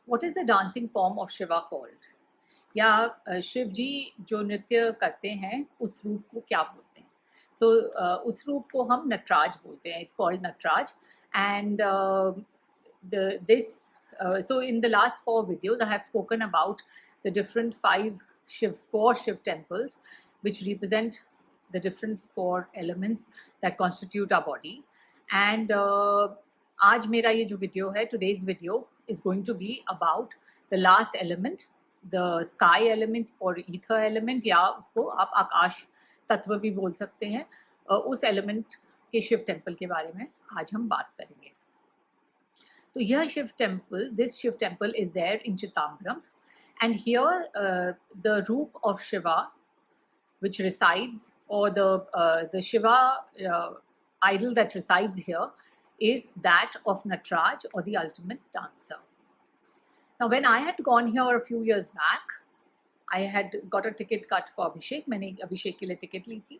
What is the dancing form of Shiva called? या शिव जी जो नृत्य करते हैं उस रूप को क्या बोलते हैं? सो उस रूप को हम नटराज बोलते हैं. It's called Nataraj. And this so in the last 4 videos I have spoken about the different four Shiv temples which represent the different 4 elements that constitute our body. And आज मेरा ये जो वीडियो है, today's video is going to be about the last element, the sky element or ether element, या उसको आप आकाश तत्व भी बोल सकते हैं. उस एलिमेंट के शिव टेम्पल के बारे में आज हम बात करेंगे. तो यह Shiva temple, this Shiva temple is there in Chidambaram, and here the roop of Shiva which resides, or the Shiva idol that resides here is that of Nataraj, or the ultimate dancer. Now when I had gone here a few years back, I had got a ticket cut for Abhishek. मैंने अभिषेक के लिए ticket ली थी.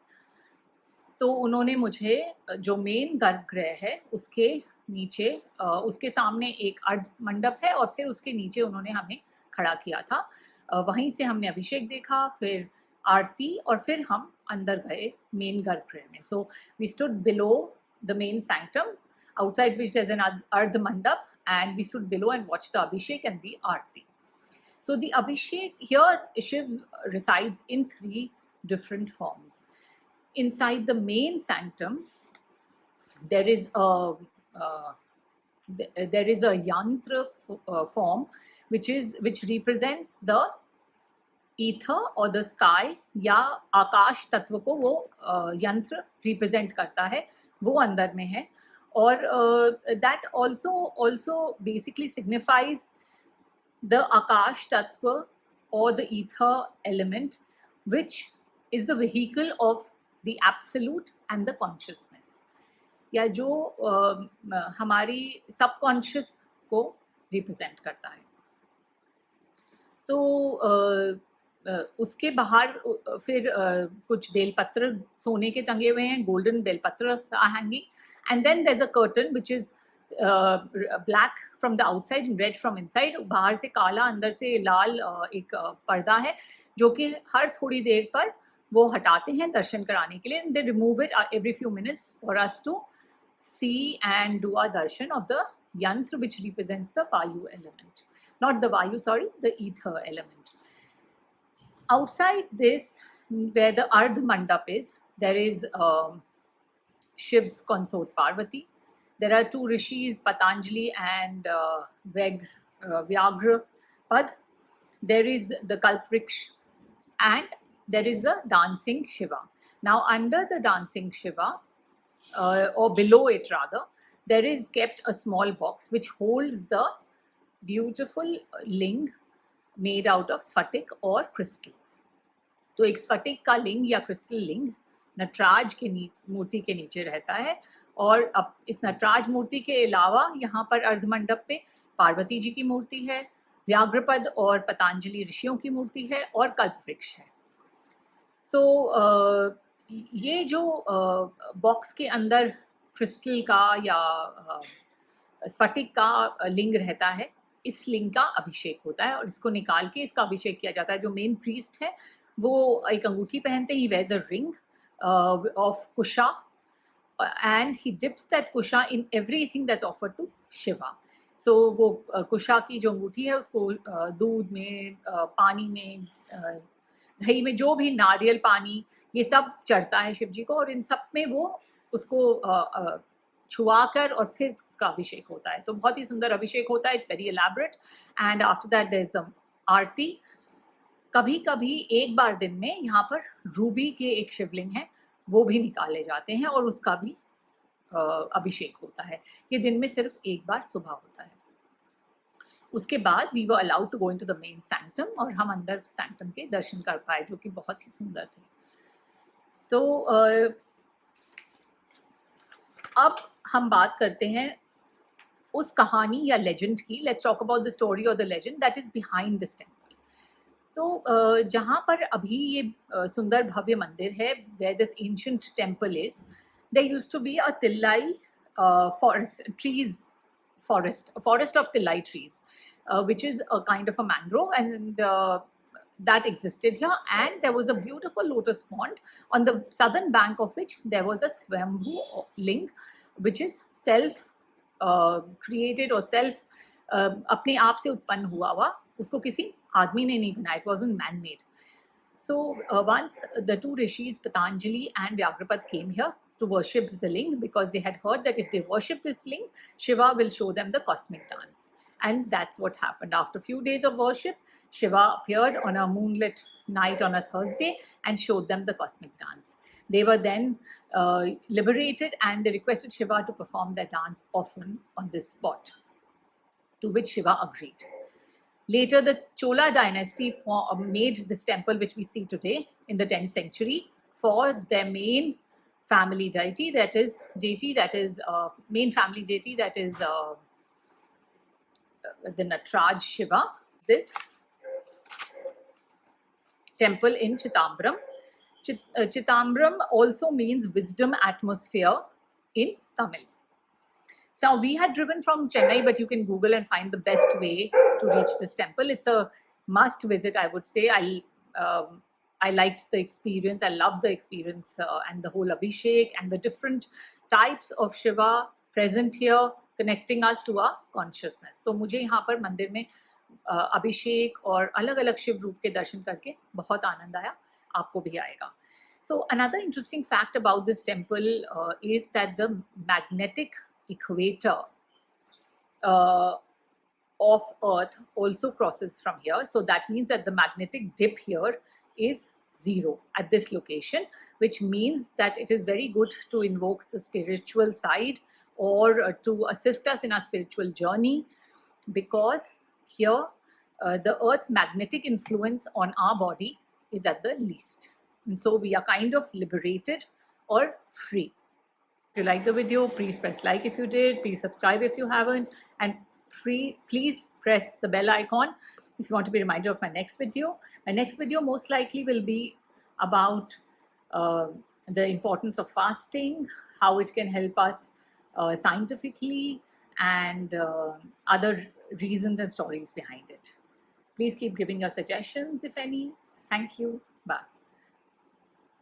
तो उन्होंने मुझे जो main गर्भगृह है उसके नीचे, उसके सामने एक अर्ध मंडप है और फिर उसके नीचे उन्होंने हमें खड़ा किया था. वहीं से हमने अभिषेक देखा, फिर आरती, और फिर हम अंदर गए मेन गर्भगृह में. So we stood below the main sanctum, outside which there's an ardha mandap, and we stood below and watched the abhishek and the aarti. So the abhishek here, Shiv resides in 3 different forms. Inside the main sanctum there is a yantra form which represents the ether or the sky, या आकाश तत्व को वो यंत्र represent करता है, वो अंदर में है. और that also basically signifies the akash tattva or the ether element, which is the vehicle of the absolute and the consciousness, या जो हमारी सबकॉन्शियस को रिप्रेजेंट करता है. तो उसके बाहर फिर कुछ बेलपत्र सोने के टंगे हुए हैं, गोल्डन बेलपत्र are hanging, and then there's a curtain which is black from the outside and red from inside. बाहर से काला, अंदर से लाल एक पर्दा है जो कि हर थोड़ी देर पर वो हटाते हैं दर्शन कराने के लिए. They remove it every few minutes for us to see and do our darshan of the yantra which represents the Vayu element. Not the Vayu, sorry, the ether element. Outside this, where the Ardh Mandap is, there is Shiv's consort Parvati. There are 2 rishis, Patanjali and Vyagrapad. There is the Kalpvriksha, and there is the dancing Shiva. Now under the dancing Shiva, or below it rather, there is kept a small box which holds the beautiful ling made out of स्फटिक और crystal. तो एक स्फटिक का लिंग या crystal लिंग नटराज के मूर्ति के नीचे रहता है. और अब इस नटराज मूर्ति के अलावा यहाँ पर अर्धमंडप पे पार्वती जी की मूर्ति है, व्याघ्रपद और पतंजलि ऋषियों की मूर्ति है, और कल्पवृक्ष है. सो ये जो बॉक्स के अंदर क्रिस्टल का या स्फटिक का लिंग रहता है, इस लिंग का अभिषेक होता है और इसको निकाल के इसका अभिषेक किया जाता है. जो मेन प्रीस्ट है वो एक अंगूठी पहनते हैं, he wears a ring of kusha, and he dips that kusha in everything that's offered to Shiva. So वो कुशा की जो अंगूठी है उसको दूध में, पानी में, दही में, जो भी नारियल पानी, ये सब चढ़ता है शिव जी को, और इन सब में वो उसको छुआ कर और फिर उसका अभिषेक होता है. तो बहुत ही सुंदर अभिषेक होता है. It's very elaborate. And after that there is aarti. कभी कभी एक बार दिन में यहाँ पर रूबी के एक शिवलिंग है, वो भी निकाले जाते हैं और उसका भी अभिषेक होता है. ये दिन में सिर्फ एक बार सुबह होता है. उसके बाद we were allowed to go into the main sanctum, और हम अंदर सैंक्टम के दर्शन कर पाए, जो कि बहुत ही सुंदर थे. तो अब हम बात करते हैं उस कहानी या लेजेंड की. Let's talk about the story और the legend that is behind this temple. तो जहाँ पर अभी ये सुंदर भव्य मंदिर है, where this ancient temple is, there used to be a tillai forest, trees forest, a forest of tilai trees, which is a kind of a mangrove, and that existed here. And there was a beautiful lotus pond on the southern bank of which there was a Swambhu ling, which is self created or self अपने आप से उत्पन्न हुआ हुआ, उसको किसी आदमी ने नहीं बनाया, it wasn't man made. So once the two rishis Patanjali and Vyagrapad came here to worship the ling, because they had heard that if they worship this ling, Shiva will show them the cosmic dance. And that's what happened. After a few days of worship, Shiva appeared on a moonlit night on a Thursday and showed them the cosmic dance. They were then liberated, and they requested Shiva to perform their dance often on this spot, to which Shiva agreed. Later, the Chola dynasty made this temple, which we see today in the 10th century, for their main family deity, that is main family deity, that is the Nataraj Shiva. This temple in Chitambram. Chitambram also means wisdom atmosphere in Tamil. So we had driven from Chennai, but you can Google and find the best way to reach this temple. It's a must visit, I would say. I liked the experience. I loved the experience and the whole Abhishek and the different types of Shiva present here, connecting us to our consciousness. So मुझे यहाँ पर मंदिर में अभिषेक और अलग-अलग शिव रूप के दर्शन करके बहुत आनंद आया, आपको भी आएगा. So another interesting fact about this temple is that the magnetic equator of Earth also crosses from here. So that means that the magnetic dip here is 0 at this location, which means that it is very good to invoke the spiritual side or to assist us in our spiritual journey, because here the Earth's magnetic influence on our body is at the least. And so we are kind of liberated or free. If you like the video, please press like if you did, please subscribe if you haven't, and please press the bell icon if you want to be reminded of my next video. My next video most likely will be about the importance of fasting, how it can help us scientifically, and other reasons and stories behind it. Please keep giving your suggestions, if any. Thank you. Bye.